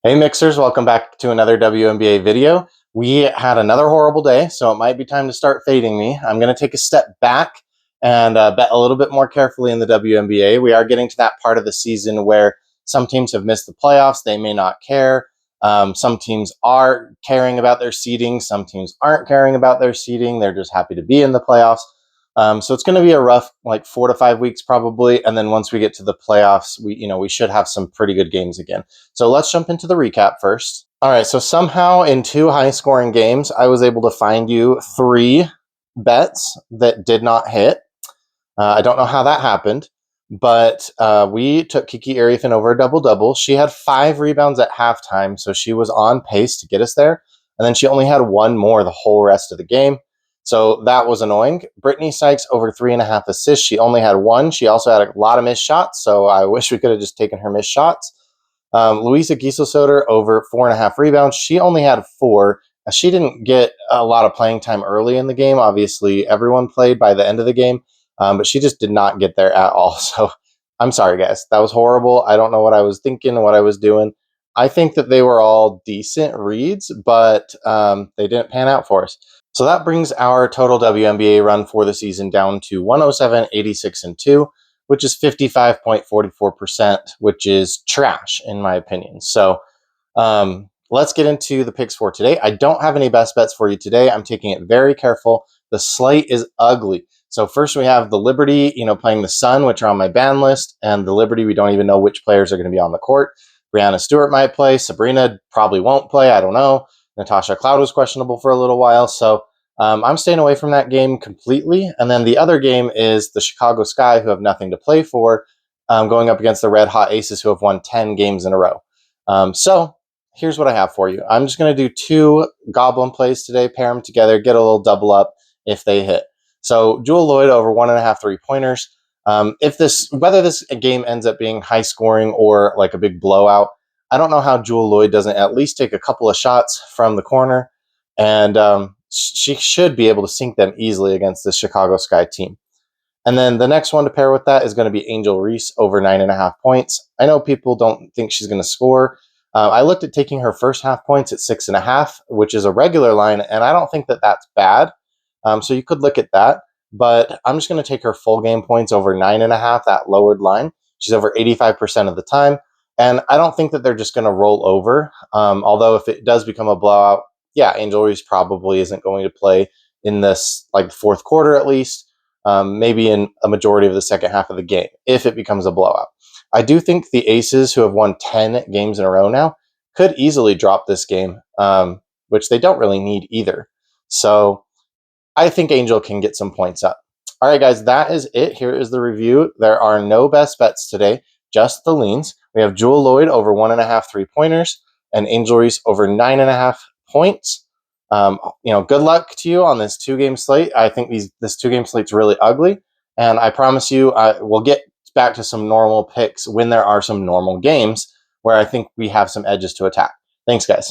Hey Mixers, welcome back to another WNBA video. We had another horrible day, so it might be time to start fading me. I'm going to take a step back and bet a little bit more carefully in the WNBA. We are getting to that part of the season where some teams have missed the playoffs. They may not care. Some teams are caring about their seeding. Some teams aren't caring about their seeding. They're just happy to be in the playoffs. So it's going to be a rough 4 to 5 weeks probably, and then once we get to the playoffs, we should have some pretty good games again. So let's jump into the recap first. All right, so somehow in two high-scoring games, I was able to find you three bets that did not hit. I don't know how that happened, but we took Kiki Ariathan over a double-double. She had 5 rebounds at halftime, so she was on pace to get us there, and then she only had one more the whole rest of the game. So that was annoying. Brittany Sykes over 3.5 assists. She only had one. She also had a lot of missed shots, so I wish we could have just taken her missed shots. Louisa Gieselsoder over 4.5 rebounds. She only had 4. She didn't get a lot of playing time early in the game. Obviously, everyone played by the end of the game, but she just did not get there at all. So I'm sorry, guys. That was horrible. I don't know what I was thinking, what I was doing. I think that they were all decent reads, but they didn't pan out for us. So that brings our total WNBA run for the season down to 107, 86, and 2, which is 55.44%, which is trash in my opinion. So let's get into the picks for today. I don't have any best bets for you today. I'm taking it very careful. The slate is ugly. So first we have the Liberty, playing the Sun, which are on my ban list, and the Liberty, we don't even know which players are going to be on the court. Breanna Stewart might play. Sabrina probably won't play. I don't know. Natasha Cloud was questionable for a little while, so I'm staying away from that game completely. And then the other game is the Chicago Sky, who have nothing to play for, going up against the Red Hot Aces, who have won 10 games in a row. So here's what I have for you. I'm just going to do 2 Goblin plays today, pair them together, get a little double up if they hit. So Jewel Lloyd over 1.5 3-pointers. Whether this game ends up being high scoring or like a big blowout, I don't know how Jewel Lloyd doesn't at least take a couple of shots from the corner, and she should be able to sink them easily against the Chicago Sky team. And then the next one to pair with that is going to be Angel Reese over 9.5 points. I know people don't think she's going to score. I looked at taking her first half points at 6.5, which is a regular line, and I don't think that that's bad. So you could look at that, but I'm just going to take her full game points over 9.5, that lowered line. She's over 85% of the time. And I don't think that they're just going to roll over. Although if it does become a blowout, yeah, Angel Reese probably isn't going to play in this fourth quarter at least, maybe in a majority of the second half of the game if it becomes a blowout. I do think the Aces, who have won 10 games in a row now, could easily drop this game, which they don't really need either. So I think Angel can get some points up. All right, guys, that is it. Here is the review. There are no best bets today, just the leans. We have Jewel Lloyd over 1.5 3-pointers and Angel Reese over 9.5 points. Good luck to you on this 2-game slate. I think this 2-game slate's really ugly, and I promise you we'll get back to some normal picks when there are some normal games where I think we have some edges to attack. Thanks, guys.